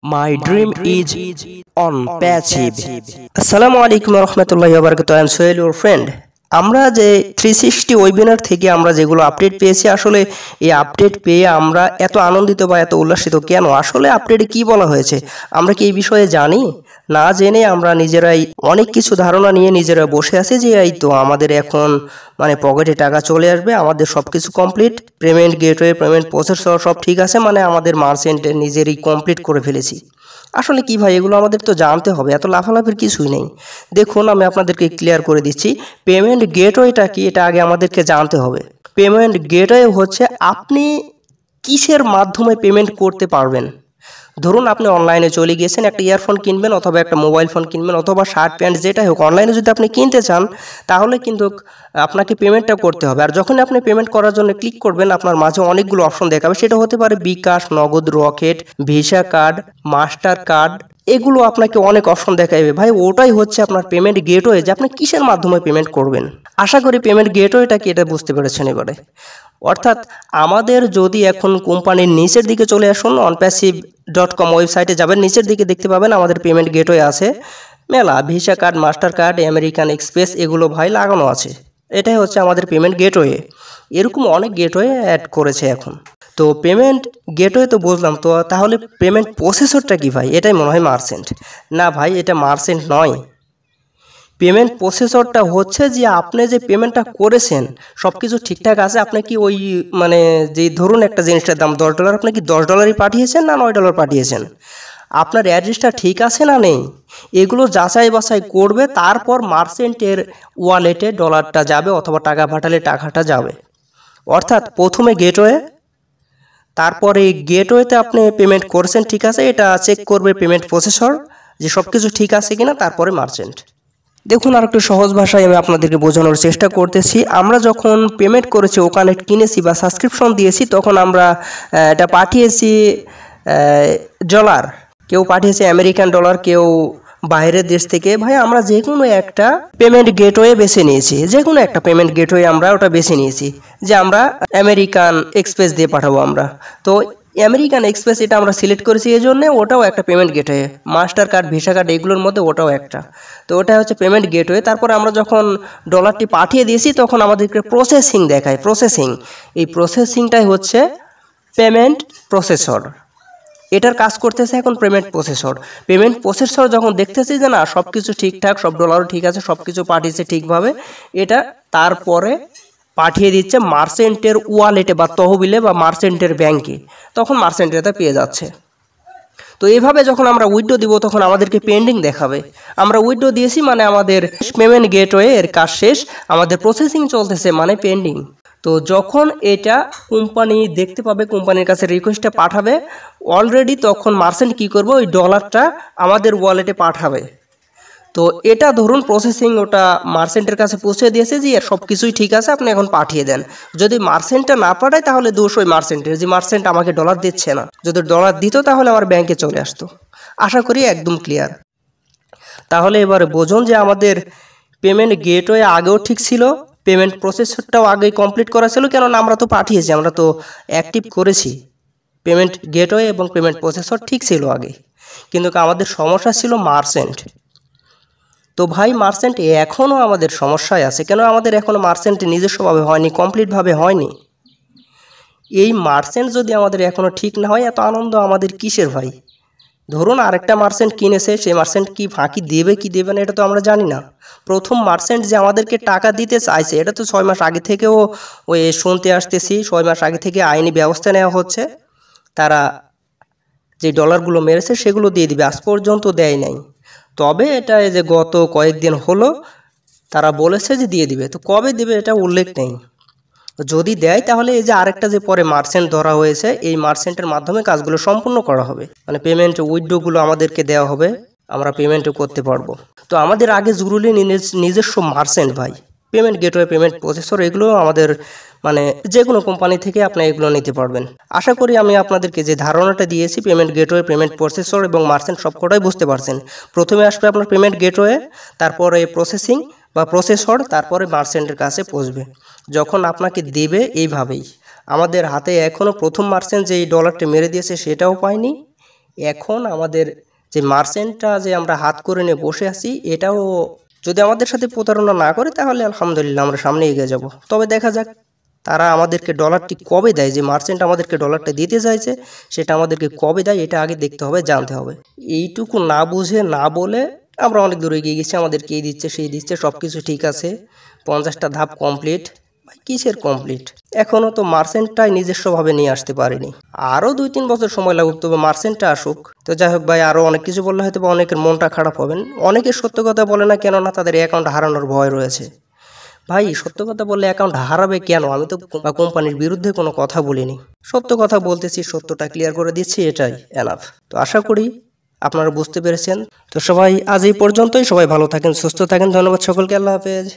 My dream is on passive. Assalamu alaikum warahmatullahi wabarakatuh. I am Sohail, your friend. আমরা যে 360 webinar থেকে আমরা যেগুলো আপডেট পেয়েছি, আসলে এই আপডেট পেয়ে আমরা এত আনন্দিত বা এত উল্লাসিত কেন? আসলে আপডেটে কি বলা হয়েছে আমরা কি এই বিষয়ে জানি? না জেনে আমরা নিজেরাই অনেক কিছু ধারণা নিয়ে নিজেরা বসে আছি যে এই তো আমাদের এখন মানে পকেটে টাকা চলে আসবে, আমাদের সব কিছু complete, payment gateway, payment processor সব ঠিক আছে, মানে আমাদের মার্চেন্টে নিজেরই কমপ্লিট করে ফেলেছি। আসলে কি ভাই, এগুলো আমাদের তো জানতে হবে, এত লাফালাফির কিছুই নেই। দেখুন, আমি আপনাদেরকে ক্লিয়ার করে দিচ্ছি পেমেন্ট গেটওয়েটা কি, এটা আগে আমাদেরকে জানতে হবে। পেমেন্ট গেটওয়ে হচ্ছে আপনি কিসের মাধ্যমে পেমেন্ট করতে পারবেন। ধরুন আপনি অনলাইনে চলে গিয়েছেন, একটা ইয়ারফোন কিনবেন অথবা একটা মোবাইল ফোন কিনবেন অথবা শার্ট প্যান্ট যেটাই হোক, অনলাইনে যদি আপনি কিনতে চান তাহলে কিন্তু আপনাকে পেমেন্টটা করতে হবে। আর যখন আপনি পেমেন্ট করার জন্য ক্লিক করবেন, আপনার মাঝে অনেকগুলো অপশন দেখাবে, সেটা হতে পারে বিকাশ, নগদ, rocket, visa card, master card, এগুলো আপনাকে অনেক অপশন দেখাবে। ভাই ওটাই হচ্ছে আপনার পেমেন্ট গেটওয়ে, যে আপনি কিসের মাধ্যমে পেমেন্ট করবেন। আশা করি পেমেন্ট গেটওয়েটা কি এটা বুঝতে পেরেছেন এবারে। অর্থাৎ আমাদের যদি এখন কোম্পানির নিচের দিকে চলে আসুন, onpassive.com ওয়েবসাইটে যাবেন, নিচের দিকে দেখতে পাবেন আমাদের পেমেন্ট গেটওয়ে আছে মেলা, visa card, master card, American express, এগুলো ভাই লাগানো আছে। এটাই হচ্ছে আমাদের পেমেন্ট গেটওয়ে। এরকম অনেক গেটওয়ে অ্যাড করেছে এখন। তো পেমেন্ট গেটওয়ে তো বুঝলাম, তো তাহলে পেমেন্ট প্রসেসরটা কি ভাই? এটাই মনে হয় মার্চেন্ট। না ভাই, এটা মার্চেন্ট নয়। পেমেন্ট প্রসেসরটা হচ্ছে যে আপনি যে পেমেন্টটা করেছেন সব কিছু ঠিকঠাক আছে, আপনি কি ওই মানে যে ধরুন একটা জিনিসটার দাম $10, আপনি কি $10 পাঠিয়েছেন না $9 পাঠিয়েছেন, আপনার অ্যাড্রেসটা ঠিক আছে না নেই, এগুলো যাচাই বাছাই করবে, তারপর মার্চেন্টের ওয়ালেটে ডলারটা যাবে অথবা টাকা পাঠালে টাকাটা যাবে। অর্থাৎ প্রথমে গেটওয়ে, তারপরে গেটওয়েতে আপনি পেমেন্ট করেছেন ঠিক আছে, এটা চেক করবে পেমেন্ট প্রসেসর যে সব কিছু ঠিক আছে কিনা, তারপরে মার্চেন্ট। দেখুন, আর একটু সহজ ভাষায় আমি আপনাদেরকে বোঝানোর চেষ্টা করতেছি। আমরা যখন পেমেন্ট করেছি, ওখানে কিনেছি বা সাবস্ক্রিপশন দিয়েছি, তখন আমরা এটা পাঠিয়েছি ডলার, কেউ পাঠিয়েছে আমেরিকান ডলার, কেউ বাইরের দেশ থেকে। ভাই আমরা যে কোনো একটা পেমেন্ট গেটওয়ে বেছে নিয়েছি, যে কোনো একটা পেমেন্ট গেটওয়ে আমরা ওটা বেছে নিয়েছি যে আমরা আমেরিকান এক্সপ্রেস দিয়ে পাঠাবো আমরা। তো আমেরিকান এক্সপ্রেস এটা আমরা সিলেক্ট করেছি, এই জন্য ওটাও একটা payment gateway. Master card, visa card, এগুলোর মধ্যে ওটাও একটা। তো ওটা হচ্ছে পেমেন্ট গেটওয়ে। তারপর আমরা যখন ডলারটি পাঠিয়ে দিয়েছি তখন আমাদেরকে প্রসেসিং দেখায়, প্রসেসিং। এই প্রসেসিংটাই হচ্ছে পেমেন্ট প্রসেসর। এটার কাজ করতেছে এখন পেমেন্ট প্রসেসর। পেমেন্ট প্রসেসর যখন দেখতেছি যে না সব কিছু ঠিকঠাক, সব ডলারও ঠিক আছে, সব কিছু পাঠিয়েছে ঠিকভাবে, এটা তারপরে পাঠিয়ে দিচ্ছে মার্চেন্টের ওয়ালেটে বা তহবিলে বা মার্চেন্টের ব্যাংকে, তখন মার্চেন্ট এটা পেয়ে যাচ্ছে। তো এইভাবে যখন আমরা উইথড্র দিব তখন আমাদেরকে পেন্ডিং দেখাবে। আমরা উইথড্র দিয়েছি মানে আমাদের পেমেন্ট গেটওয়ে এর কাজ শেষ, আমাদের প্রসেসিং চলতেছে মানে পেন্ডিং। তো যখন এটা কোম্পানি দেখতে পাবে, কোম্পানির কাছে রিকোয়েস্টটা পাঠাবে অলরেডি, তখন মার্চেন্ট কী করবে, ওই ডলারটা আমাদের ওয়ালেটে পাঠাবে। তো এটা ধরুন প্রসেসিং ওটা মার্চেন্টের কাছে পৌঁছে দিয়েছে যে সব কিছুই ঠিক আছে, আপনি এখন পাঠিয়ে দেন। যদি মার্চেন্টটা না পাঠায় তাহলে দোষ ওই মার্চেন্টের, যে মার্চেন্ট আমাকে ডলার দিচ্ছে না। যদি ডলার দিত তাহলে আমার ব্যাংকে চলে আসতো। আশা করি একদম ক্লিয়ার। তাহলে এবারে বোঝুন যে আমাদের পেমেন্ট গেটওয়ে আগেও ঠিক ছিল, পেমেন্ট প্রসেসরটাও আগেই কমপ্লিট করা ছিল, কেননা আমরা তো পাঠিয়েছি, আমরা তো অ্যাক্টিভ করেছি। পেমেন্ট গেটওয়ে এবং পেমেন্ট প্রসেসর ঠিক ছিল আগে, কিন্তু আমাদের সমস্যা ছিল মার্চেন্ট। তো ভাই মার্চেন্ট এখনও আমাদের সমস্যায় আছে, কেন আমাদের এখনও মার্চেন্ট নিজস্বভাবে হয়নি, কমপ্লিটভাবে হয়নি। এই মার্চেন্ট যদি আমাদের এখনও ঠিক না হয়, এত আনন্দ আমাদের কিসের ভাই? ধরুন আরেকটা মার্চেন্ট কিনেছে, সেই মার্চেন্ট কি ফাঁকি দেবে কি দেবে না এটা তো আমরা জানি না। প্রথম মার্চেন্ট যে আমাদেরকে টাকা দিতে চাইছে, এটা তো 6 মাস আগে থেকেও ওই শুনতে আসতেছি, 6 মাস আগে থেকে আইনি ব্যবস্থা নেওয়া হচ্ছে, তারা যে ডলারগুলো মেরেছে সেগুলো দিয়ে দিবে, আজ পর্যন্ত দেয় নাই। তবে এটা এই যে গত কয়েকদিন হলো তারা বলেছে যে দিয়ে দিবে, তো কবে দিবে এটা উল্লেখ নেই। যদি দেয় তাহলে এই যে আরেকটা যে পরে মার্চেন্ট ধরা হয়েছে, এই মার্চেন্টের মাধ্যমে কাজগুলো সম্পূর্ণ করা হবে, মানে পেমেন্ট উইথড্রগুলো আমাদেরকে দেওয়া হবে, আমরা পেমেন্টও করতে পারবো। তো আমাদের আগে জরুরি নিজস্ব মার্চেন্ট ভাই, পেমেন্ট গেটওয়ে, পেমেন্ট প্রসেসর, এগুলো আমাদের মানে যে কোনো কোম্পানি থেকে আপনি এগুলো নিতে পারবেন। আশা করি আমি আপনাদেরকে যে ধারণাটা দিয়েছি পেমেন্ট গেটওয়ে, পেমেন্ট প্রসেসর এবং মার্চেন্ট সবকটাই বুঝতে পারছেন। প্রথমে আসবে আপনার পেমেন্ট গেটওয়ে, তারপরে প্রসেসিং বা প্রসেসর, তারপরে মার্চেন্টের কাছে পৌঁছবে। যখন আপনাকে দেবে এইভাবেই, আমাদের হাতে এখনও প্রথম মার্চেন্ট যে এই ডলারটা মেরে দিয়েছে সেটাও পাইনি, এখন আমাদের যে মার্চেন্টটা যে আমরা হাত করে নিয়ে বসে আছি, এটাও যদি আমাদের সাথে প্রতারণা না করে তাহলে আলহামদুলিল্লাহ আমরা সামনে এগিয়ে যাব। তবে দেখা যাক তারা আমাদেরকে ডলারটি কবে দেয়, যে মার্চেন্ট আমাদেরকে ডলারটা দিতে চাইছে সেটা আমাদেরকে কবে দেয়, এটা আগে দেখতে হবে, জানতে হবে। এইটুকু না বুঝে না বলে আমরা অনেক দূরে এগিয়ে গেছি, আমাদেরকে এই দিচ্ছে সেই দিচ্ছে, সব কিছু ঠিক আছে, 50টা ধাপ কমপ্লিট। ভাই কিসের কমপ্লিট? এখনও তো মার্চেন্টটাই নিজস্বভাবে নিয়ে আসতে পারিনি, আরও 2-3 বছর সময় লাগুক, তবে মার্চেন্টটা আসুক। তো যাই হোক ভাই, আরও অনেক কিছু বললে হয়তো বা অনেকের মনটা খারাপ হবেন। অনেকে সত্য কথা বলে না, কেননা তাদের অ্যাকাউন্ট হারানোর ভয় রয়েছে। ভাই সত্য কথা বললে অ্যাকাউন্ট হারাবে কেন? আমি তো কোম্পানির বিরুদ্ধে কোনো কথা বলিনি, সত্য কথা বলতেছি, সত্যটা ক্লিয়ার করে দিচ্ছি, এটাই এনাফ। তো আশা করি আপনারা বুঝতে পেরেছেন। তো সবাই আজ এই পর্যন্তই, সবাই ভালো থাকেন, সুস্থ থাকেন, ধন্যবাদ সকলকে, আল্লাহ হাফেজ।